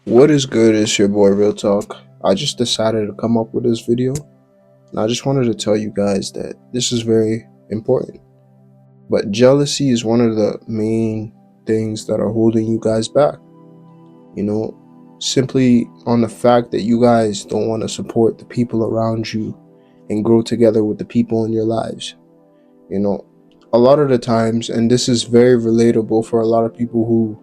What is good? It's your boy Real Talk. I just decided to come up with this video, and I just wanted to tell you guys that this is very important. But jealousy is one of the main things that are holding you guys back. You know, simply on the fact that you guys don't want to support the people around you and grow together with the people in your lives. You know, a lot of the times, and this is very relatable for a lot of people who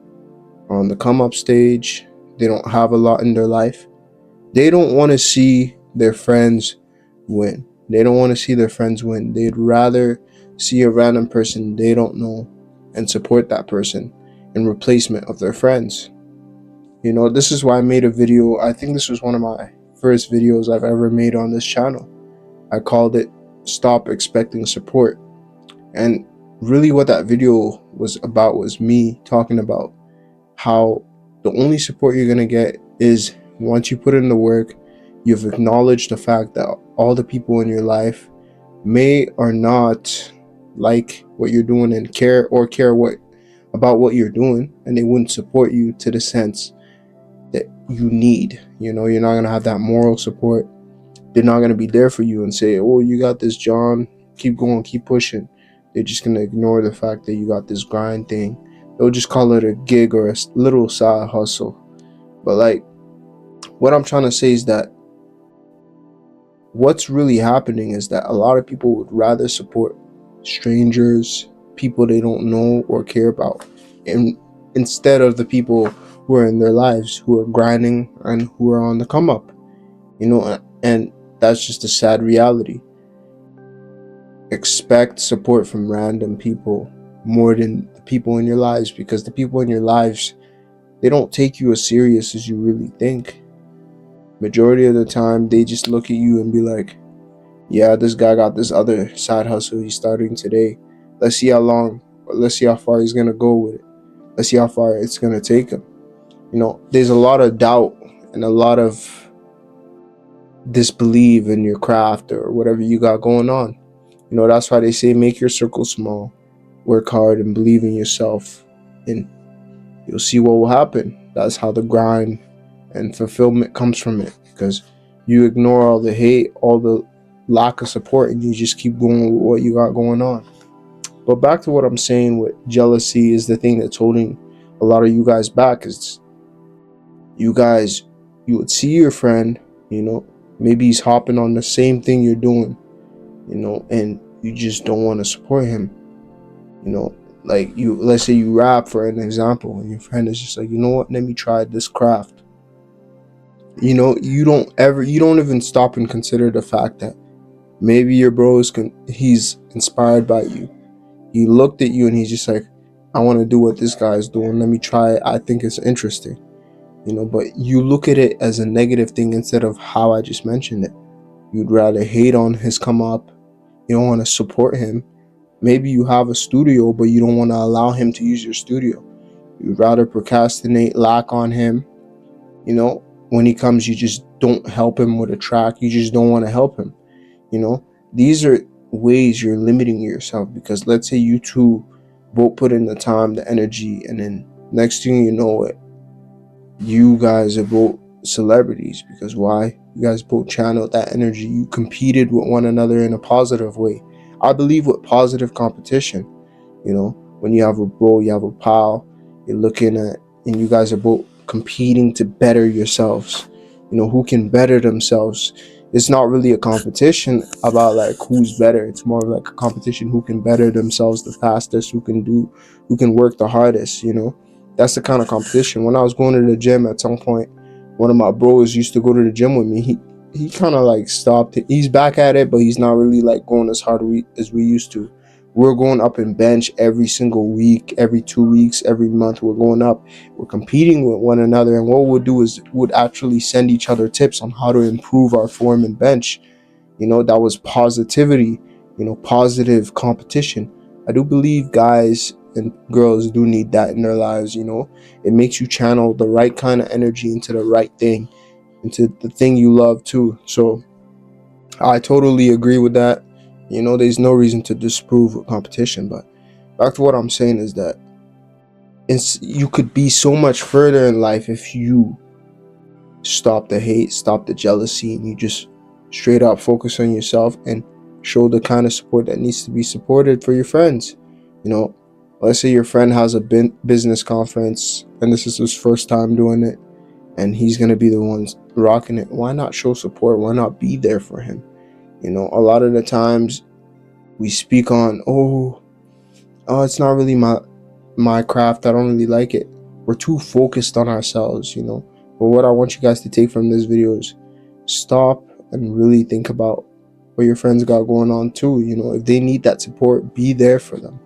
are on the come up stage, they don't have a lot in their life. They don't want to see their friends win. They don't want to see their friends win. They'd rather see a random person they don't know and support that person in replacement of their friends. This is why I made a video. I think this was one of my first videos I've ever made on this channel. I called it Stop Expecting Support. And really, what that video was about was me talking about how the only support you're going to get is once you put in the work, you've acknowledged the fact that all the people in your life may or not like what you're doing and care what about what you're doing, and they wouldn't support you to the sense that you need. You're not going to have that moral support. They're not going to be there for you and say, "Oh, you got this, John. Keep going, keep pushing." They're just going to ignore the fact that you got this grind thing. They'll just call it a gig or a little side hustle. But what I'm trying to say is that what's really happening is that a lot of people would rather support strangers, people they don't know or care about, and instead of the people who are in their lives, who are grinding and who are on the come up. And that's just a sad reality. Expect support from random people more than the people in your lives, because the people in your lives, they don't take you as serious as you really think. Majority of the time, they just look at you and be like, "Yeah, this guy got this other side hustle he's starting today. Let's see let's see how far he's gonna go with it. Let's see how far it's gonna take him." There's a lot of doubt and a lot of disbelief in your craft or whatever you got going on. That's why they say make your circle small, work hard, and believe in yourself, and you'll see what will happen. That's how the grind and fulfillment comes from it, because you ignore all the hate, all the lack of support, and you just keep going with what you got going on. But back to what I'm saying, with jealousy is the thing that's holding a lot of you guys back. Is you would see your friend, maybe he's hopping on the same thing you're doing, and you just don't want to support him. Let's say you rap, for an example, and your friend is just like, "You know what, let me try this craft." You don't even stop and consider the fact that maybe your he's inspired by you. He looked at you and he's just like, "I want to do what this guy is doing, let me try it, I think it's interesting." But you look at it as a negative thing instead of how I just mentioned it. You'd rather hate on his come up. You don't want to support him. Maybe you have a studio, but you don't want to allow him to use your studio. You'd rather procrastinate, lack on him. When he comes, you just don't help him with a track. You just don't want to help him. These are ways you're limiting yourself, because let's say you two both put in the time, the energy, and then next thing you know it, you guys are both celebrities. Because why? You guys both channeled that energy. You competed with one another in a positive way. I believe with positive competition, when you have a bro, you have a pal, you're looking at, and you guys are both competing to better yourselves. Who can better themselves. It's not really a competition about like who's better. It's more like a competition who can better themselves the fastest, who can work the hardest. That's the kind of competition. When I was going to the gym at some point, one of my bros used to go to the gym with me. He kind of like stopped. He's back at it, but he's not really like going as hard as we used to. We're going up in bench every single week, every 2 weeks, every month. We're going up. We're competing with one another, and what we'll do is would actually send each other tips on how to improve our form in bench. That was positivity. Positive competition. I do believe guys and girls do need that in their lives. It makes you channel the right kind of energy into the right thing, into the thing you love too. So I totally agree with that. There's no reason to disprove a competition. But back to what I'm saying is that you could be so much further in life if you stop the hate, stop the jealousy, and you just straight up focus on yourself and show the kind of support that needs to be supported for your friends. You know, let's say your friend has a business conference and this is his first time doing it, and he's going to be the one rocking it. Why not show support? Why not be there for him? You know, a lot of the times we speak on, oh, it's not really my craft, I don't really like it. We're too focused on ourselves, you know. But what I want you guys to take from this video is stop and really think about what your friends got going on too. You know, if they need that support, be there for them.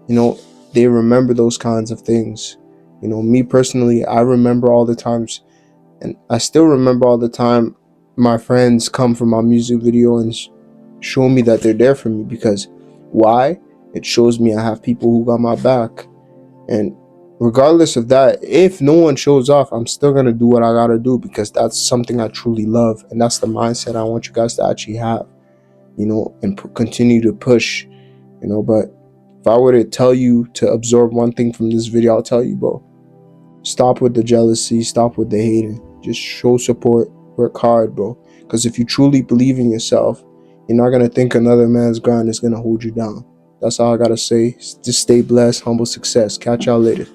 You know, they remember those kinds of things. You know, me personally, I remember all the times, and I still remember all the time my friends come from my music video and show me that they're there for me. Because why? It shows me I have people who got my back. And regardless of that, if no one shows off, I'm still going to do what I got to do, because that's something I truly love. And that's the mindset I want you guys to actually have, you know, and continue to push, you know. But if I were to tell you to absorb one thing from this video, I'll tell you, bro, stop with the jealousy, stop with the hating. Just show support, work hard, bro. Because if you truly believe in yourself, you're not going to think another man's grind is going to hold you down. That's all I got to say. Just stay blessed, humble success. Catch y'all later.